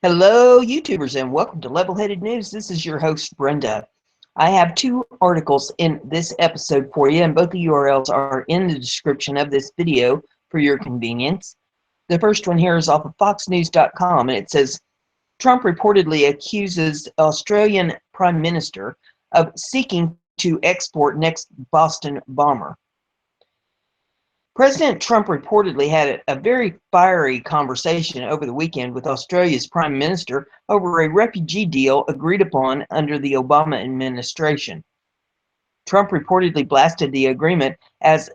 Hello, YouTubers, and welcome to Level-Headed News. This is your host, Brenda. I have two articles in this episode for you, and both the URLs are in the description of this video for your convenience. The first one here is off of foxnews.com, and it says, Trump reportedly accuses Australian Prime Minister of seeking to export next Boston bomber. President Trump reportedly had a very fiery conversation over the weekend with Australia's Prime Minister over a refugee deal agreed upon under the Obama administration. Trump reportedly blasted the agreement as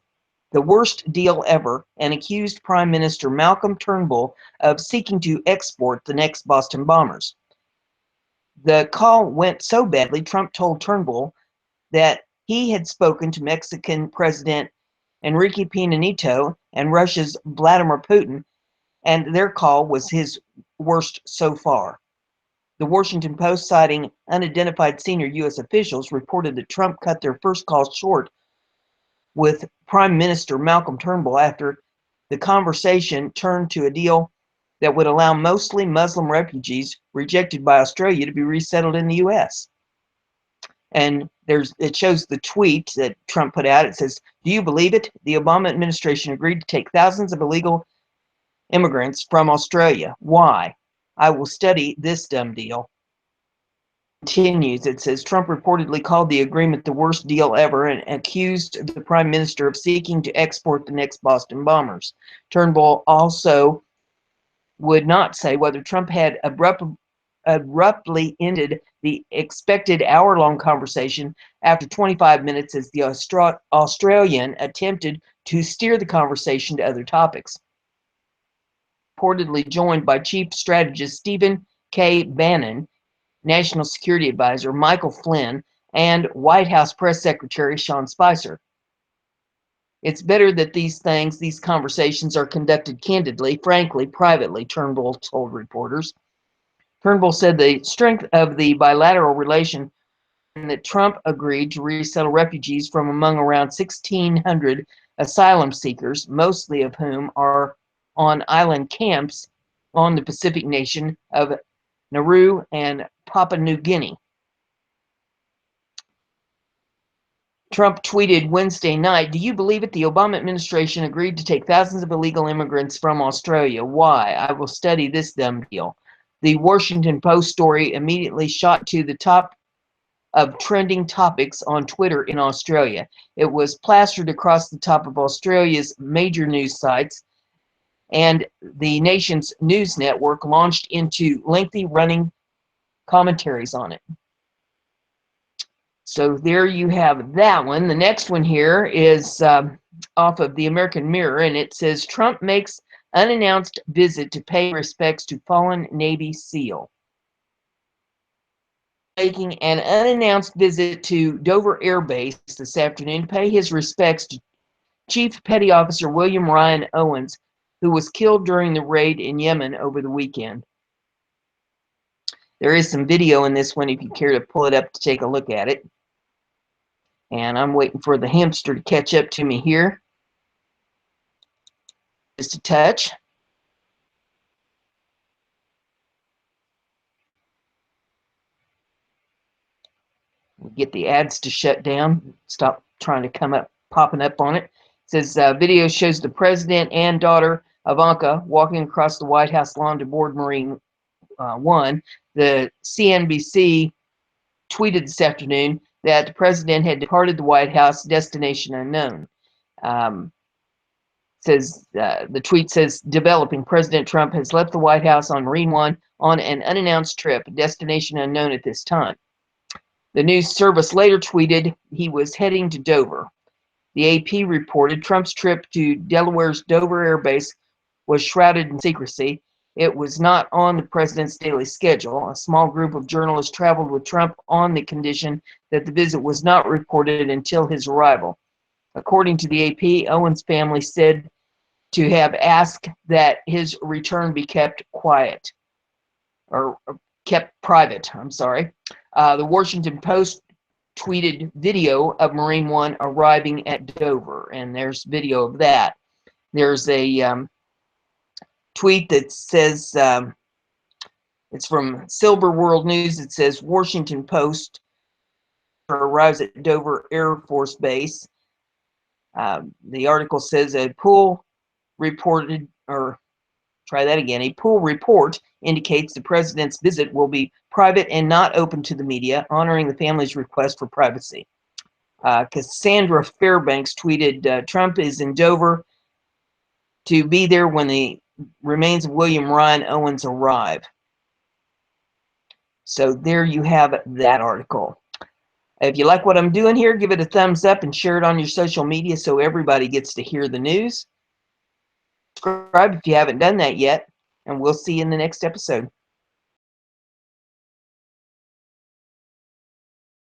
the worst deal ever and accused Prime Minister Malcolm Turnbull of seeking to export the next Boston bombers. The call went so badly, Trump told Turnbull that he had spoken to Mexican President Enrique Pena Nieto and Russia's Vladimir Putin, and their call was his worst so far. The Washington Post, citing unidentified senior U.S. officials, reported that Trump cut their first call short with Prime Minister Malcolm Turnbull after the conversation turned to a deal that would allow mostly Muslim refugees rejected by Australia to be resettled in the U.S. And it shows the tweet that Trump put out. It says, "Do you believe it? The Obama administration agreed to take thousands of illegal immigrants from Australia. Why? I will study this dumb deal." Continues. It says, Trump reportedly called the agreement the worst deal ever and accused the Prime Minister of seeking to export the next Boston bombers. Turnbull also would not say whether Trump had abruptly ended the expected hour-long conversation after 25 minutes as the Australian attempted to steer the conversation to other topics. Reportedly joined by Chief Strategist Stephen K. Bannon, National Security Advisor Michael Flynn, and White House Press Secretary Sean Spicer. It's better that these conversations are conducted candidly, frankly, privately, Turnbull told reporters. Turnbull said the strength of the bilateral relation and that Trump agreed to resettle refugees from among around 1,600 asylum seekers, mostly of whom are on island camps on the Pacific nation of Nauru and Papua New Guinea. Trump tweeted Wednesday night, "Do you believe it? The Obama administration agreed to take thousands of illegal immigrants from Australia. Why? I will study this dumb deal." The Washington Post story immediately shot to the top of trending topics on Twitter in Australia. It was plastered across the top of Australia's major news sites, and the nation's news network launched into lengthy running commentaries on it. So there you have that one. The next one here is off of the American Mirror, and it says, Trump makes unannounced visit to pay respects to fallen Navy SEAL. Making an unannounced visit to Dover Air Base this afternoon to pay his respects to Chief Petty Officer William Ryan Owens, who was killed during the raid in Yemen over the weekend. There is some video in this one if you care to pull it up to take a look at it. And I'm waiting for the hamster to catch up to me here. Just a touch. Get the ads to shut down. Stop trying to come up, popping up on it. It says video shows the president and daughter Ivanka walking across the White House lawn to board Marine One. The CNBC tweeted this afternoon that the president had departed the White House, destination unknown. The tweet says, developing, President Trump has left the White House on Marine One on an unannounced trip, destination unknown at this time. The news service later tweeted he was heading to Dover. The AP reported Trump's trip to Delaware's Dover Air Base was shrouded in secrecy. It was not on the president's daily schedule. A small group of journalists traveled with Trump on the condition that the visit was not reported until his arrival. According to the AP, Owens' family said to have asked that his return be kept quiet, or kept private, I'm sorry. The Washington Post tweeted video of Marine One arriving at Dover, and there's video of that. There's a tweet that says, it It's from Silver World News. It says Washington Post arrives at Dover Air Force Base. The article says a pool reported, or try that again, a pool report indicates the president's visit will be private and not open to the media, honoring the family's request for privacy. Cassandra Fairbanks tweeted, Trump is in Dover to be there when the remains of William Ryan Owens arrive. So there you have that article. If you like what I'm doing here, give it a thumbs up and share it on your social media so everybody gets to hear the news. Subscribe if you haven't done that yet, and we'll see you in the next episode.